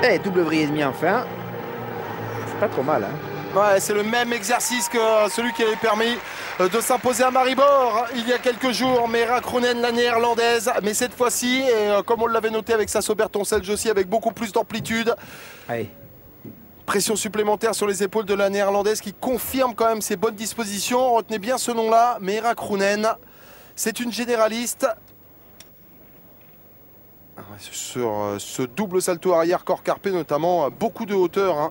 Et double vrille et demi enfin. C'est pas trop mal, hein. Ouais, c'est le même exercice que celui qui avait permis de s'imposer à Maribor il y a quelques jours. Meera Kroenen, la néerlandaise, mais cette fois-ci, et comme on l'avait noté avec Sasso Bertoncelge aussi, avec beaucoup plus d'amplitude. Allez. Pression supplémentaire sur les épaules de la néerlandaise qui confirme quand même ses bonnes dispositions. Retenez bien ce nom-là, Meera Kroenen. C'est une généraliste. Sur ce double salto arrière corps carpé notamment, beaucoup de hauteur, hein.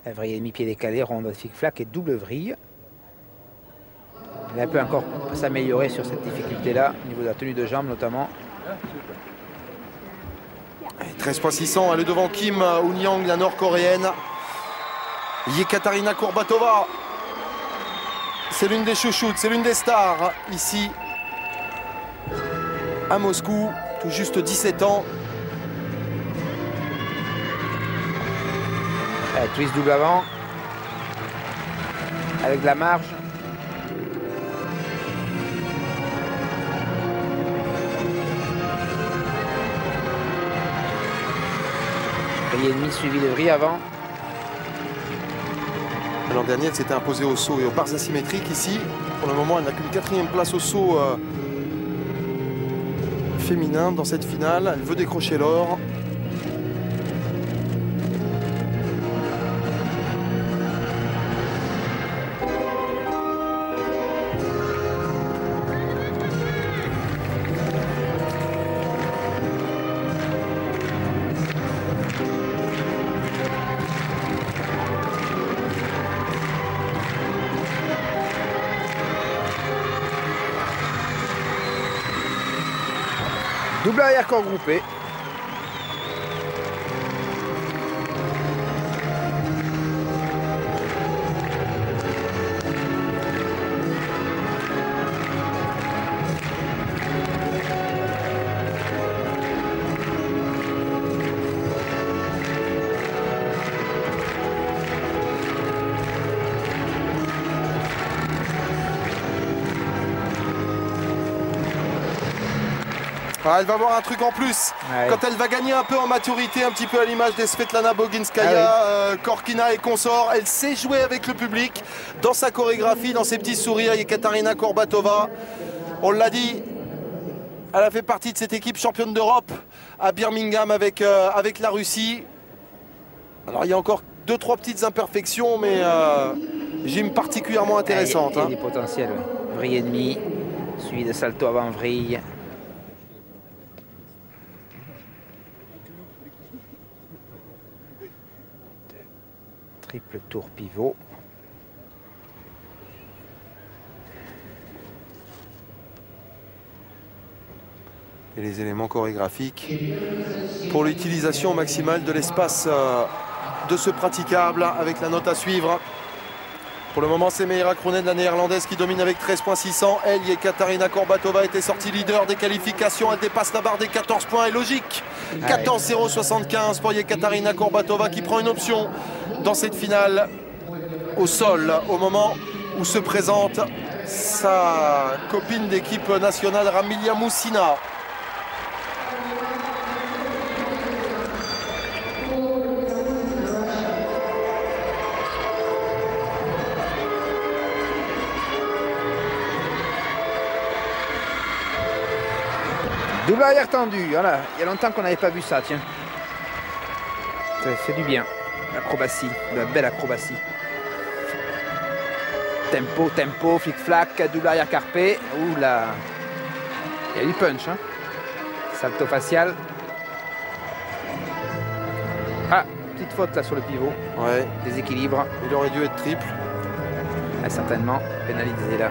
La vrille et demi pied décalé, ronde flic-flac et double vrille. Elle peut encore s'améliorer sur cette difficulté-là, au niveau de la tenue de jambe notamment. 13.600, elle est devant Kim Eun-yang, la nord-coréenne. Yekaterina Kourbatova. C'est l'une des chouchoutes, c'est l'une des stars ici à Moscou, tout juste 17 ans. Twist double avant, avec de la marge. Vrille et demi suivi de vrille avant. L'an dernier, elle s'était imposée au saut et aux barres asymétriques. Ici, pour le moment, elle n'a qu'une 4e place au saut féminin dans cette finale. Elle veut décrocher l'or. Double arrière corps groupé. Ah, elle va avoir un truc en plus, ouais. Quand elle va gagner un peu en maturité, un petit peu à l'image des Svetlana Boginskaya, Korkina et consorts. Elle sait jouer avec le public dans sa chorégraphie, dans ses petits sourires. Yekaterina Kourbatova, on l'a dit, elle a fait partie de cette équipe championne d'Europe à Birmingham avec la Russie. Alors il y a encore 2-3 petites imperfections, mais gym particulièrement intéressante. Il y a des potentiels, ouais. Vrille et demi, suivi de salto avant vrille. Triple tour pivot. Et les éléments chorégraphiques pour l'utilisation maximale de l'espace de ce praticable avec la note à suivre. Pour le moment, c'est Meera Kroenen, la néerlandaise, qui domine avec 13.600. Elle, Yekaterina Kourbatova, était sortie leader des qualifications. Elle dépasse la barre des 14 points. Et logique, 14,075 pour Yekaterina Kourbatova qui prend une option dans cette finale au sol au moment où se présente sa copine d'équipe nationale, Ramilia Moussina. Double arrière tendu, voilà. Il y a longtemps qu'on n'avait pas vu ça, tiens. Ça fait du bien. L'acrobatie, de la belle acrobatie. Tempo, flic-flac, double arrière carpé. Ouh là. Il y a du punch, hein. Salto facial. Ah, petite faute là sur le pivot. Ouais. Déséquilibre. Il aurait dû être triple. Ah, certainement. Pénalisé là.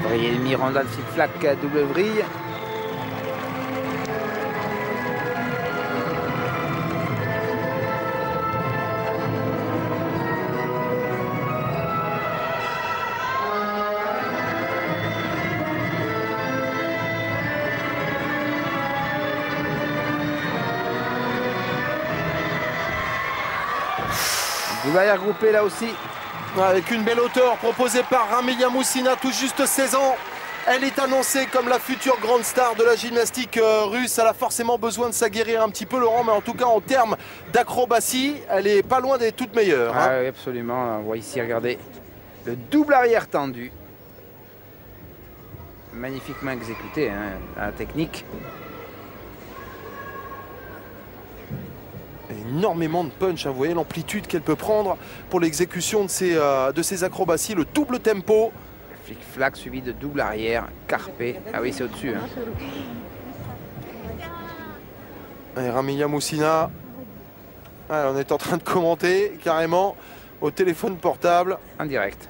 Vrille et demi, rondade flic-flac, double vrille. Double arrière groupé là aussi. Avec une belle hauteur proposée par Ramilia Moussina, tout juste 16 ans. Elle est annoncée comme la future grande star de la gymnastique russe. Elle a forcément besoin de s'aguerrir un petit peu, Laurent, mais en tout cas en termes d'acrobatie, elle est pas loin d'être toute meilleure. Ah oui, absolument. On voit ici, regardez, le double arrière tendu. Magnifiquement exécuté, hein, la technique. Énormément de punch, hein. Vous voyez l'amplitude qu'elle peut prendre pour l'exécution de ses acrobaties, le double tempo. Flic-flac suivi de double arrière, carpé. Ah oui, c'est au-dessus. Hein. Et Ramilia Moussina, on est en train de commenter carrément au téléphone portable. En direct.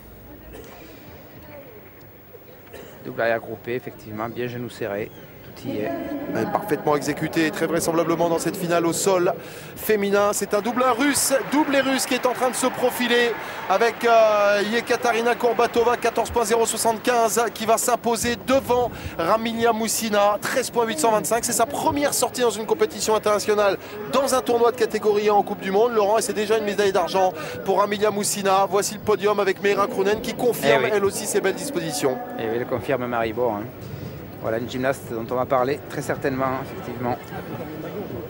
Double arrière groupé, effectivement, bien genou serré. Tout y est. Parfaitement exécuté, très vraisemblablement dans cette finale au sol féminin. C'est un double russe qui est en train de se profiler avec Yekaterina Kourbatova, 14.075, qui va s'imposer devant Ramilia Moussina, 13.825. C'est sa première sortie dans une compétition internationale, dans un tournoi de catégorie 1 en Coupe du Monde, Laurent, et c'est déjà une médaille d'argent pour Ramilia Moussina. Voici le podium avec Meira Krounen qui confirme elle aussi ses belles dispositions. Et oui, elle confirme Maribor. Hein. Voilà une gymnaste dont on va parler très certainement, effectivement.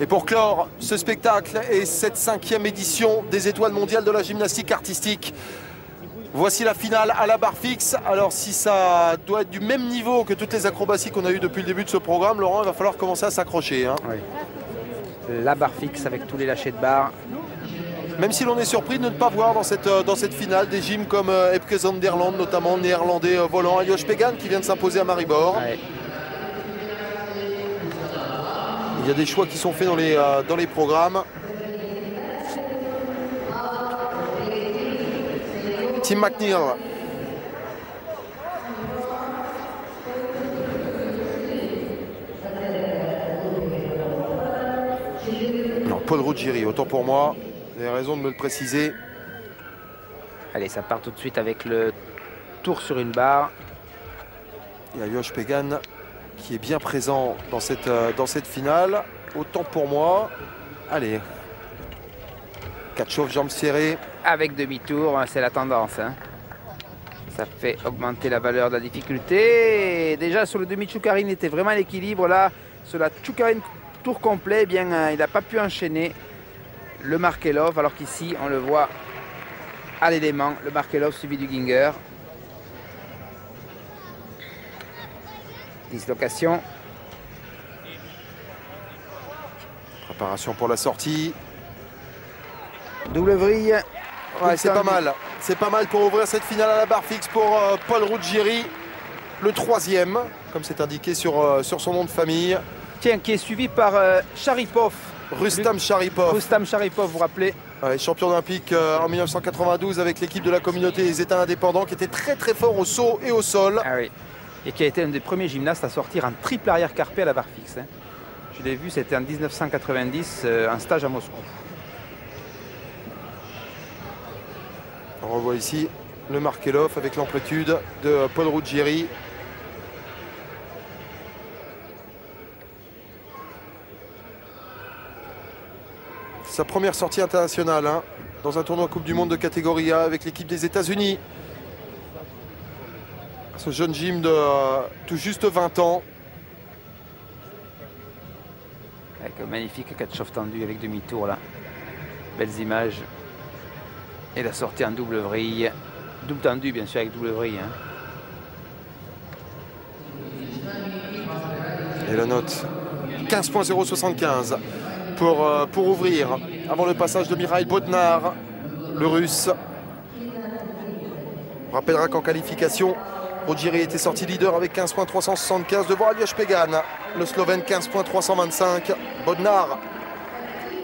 Et pour clore ce spectacle et cette 5e édition des Étoiles mondiales de la gymnastique artistique, voici la finale à la barre fixe. Alors si ça doit être du même niveau que toutes les acrobaties qu'on a eues depuis le début de ce programme, Laurent, il va falloir commencer à s'accrocher. Hein. Oui. La barre fixe avec tous les lâchers de barre. Même si l'on est surpris de ne pas voir dans cette finale des gyms comme Epke Zonderland, notamment néerlandais volant, Josh Pegan qui vient de s'imposer à Maribor. Ouais. Il y a des choix qui sont faits dans les programmes. Tim McNeil. Non, Paul Ruggieri, autant pour moi. Vous avez raison de me le préciser. Allez, ça part tout de suite avec le tour sur une barre. Il y a Josh Pegan qui est bien présent dans cette finale. Autant pour moi. Allez. Katchov, jambes serrées. Avec demi-tour, c'est la tendance. Hein. Ça fait augmenter la valeur de la difficulté. Et déjà sur le demi-Tchoukarine, il était vraiment à l'équilibre. Là, sur la Tchoukarine tour complet, eh bien, il n'a pas pu enchaîner le Markelov. Alors qu'ici, on le voit à l'élément. Le Markelov suivi du Ginger. Dislocation. Préparation pour la sortie. Double vrille. Ouais, c'est pas mal. C'est pas mal pour ouvrir cette finale à la barre fixe pour Paul Ruggieri. Le 3e, comme c'est indiqué sur son nom de famille. Tiens, qui est suivi par Sharipov. Rustam Sharipov. Rustam Sharipov, vous vous rappelez? Ouais, champion olympique en 1992 avec l'équipe de la communauté des États indépendants qui était très très fort au saut et au sol. Ah oui. Et qui a été un des premiers gymnastes à sortir un triple arrière carpé à la barre fixe. Hein. Je l'ai vu, c'était en 1990, un stage à Moscou. On revoit ici le Markelov avec l'amplitude de Paul Ruggieri. Sa première sortie internationale hein, dans un tournoi Coupe du Monde de catégorie A avec l'équipe des États-Unis. Ce jeune gym de tout juste 20 ans. Avec un magnifique Katchov tendu avec demi-tour là. Belles images. Et la sortie en double vrille. Double tendu bien sûr avec double vrille. Hein. Et la note 15.075 pour ouvrir avant le passage de Mikhail Bodnar, le russe. On rappellera qu'en qualification, Ruggieri était sorti leader avec 15.375 devant Aliosh Pegan, le Slovène 15.325. Bodnar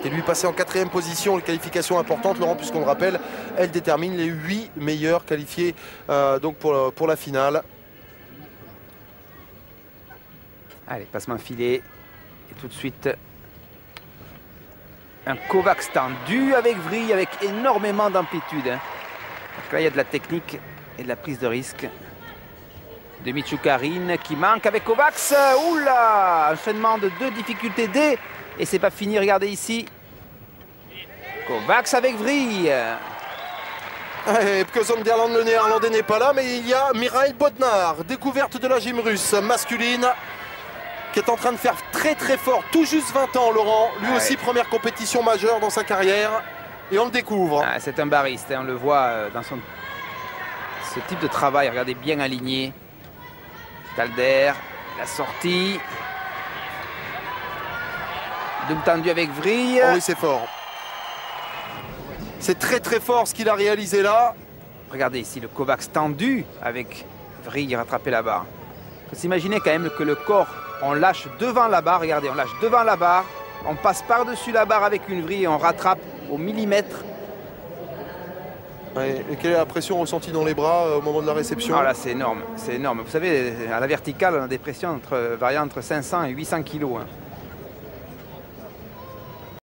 est lui passé en 4e position, une qualification importante, Laurent, puisqu'on le rappelle, elle détermine les 8 meilleurs qualifiés donc pour la finale. Allez, passement filet. Et tout de suite, un Kovacs tendu avec vrille, avec énormément d'amplitude. Hein. Là, il y a de la technique et de la prise de risque. Demi-Tchoukarine qui manque avec Kovacs. Oula, enchaînement de 2 difficultés D. Et c'est pas fini, regardez ici. Kovacs avec vrille. Et que Zonderland, le néerlandais, n'est pas là, mais il y a Mireille Bodnar, découverte de la gym russe masculine, qui est en train de faire très très fort, tout juste 20 ans, Laurent. Lui aussi, première compétition majeure dans sa carrière, et on le découvre. C'est un bariste, hein, on le voit dans ce type de travail. Regardez, bien aligné. Calder, la sortie. Double tendu avec Vrille. Oh oui, c'est fort. C'est très très fort ce qu'il a réalisé là. Regardez ici le Kovacs tendu avec Vrille rattraper la barre. Il faut s'imaginer quand même que le corps, on lâche devant la barre. Regardez, on lâche devant la barre. On passe par-dessus la barre avec une vrille et on rattrape au millimètre. Ouais, et quelle est la pression ressentie dans les bras au moment de la réception? Ah là, c'est énorme, c'est énorme. Vous savez, à la verticale, on a des pressions variant entre 500 et 800 kg. Hein.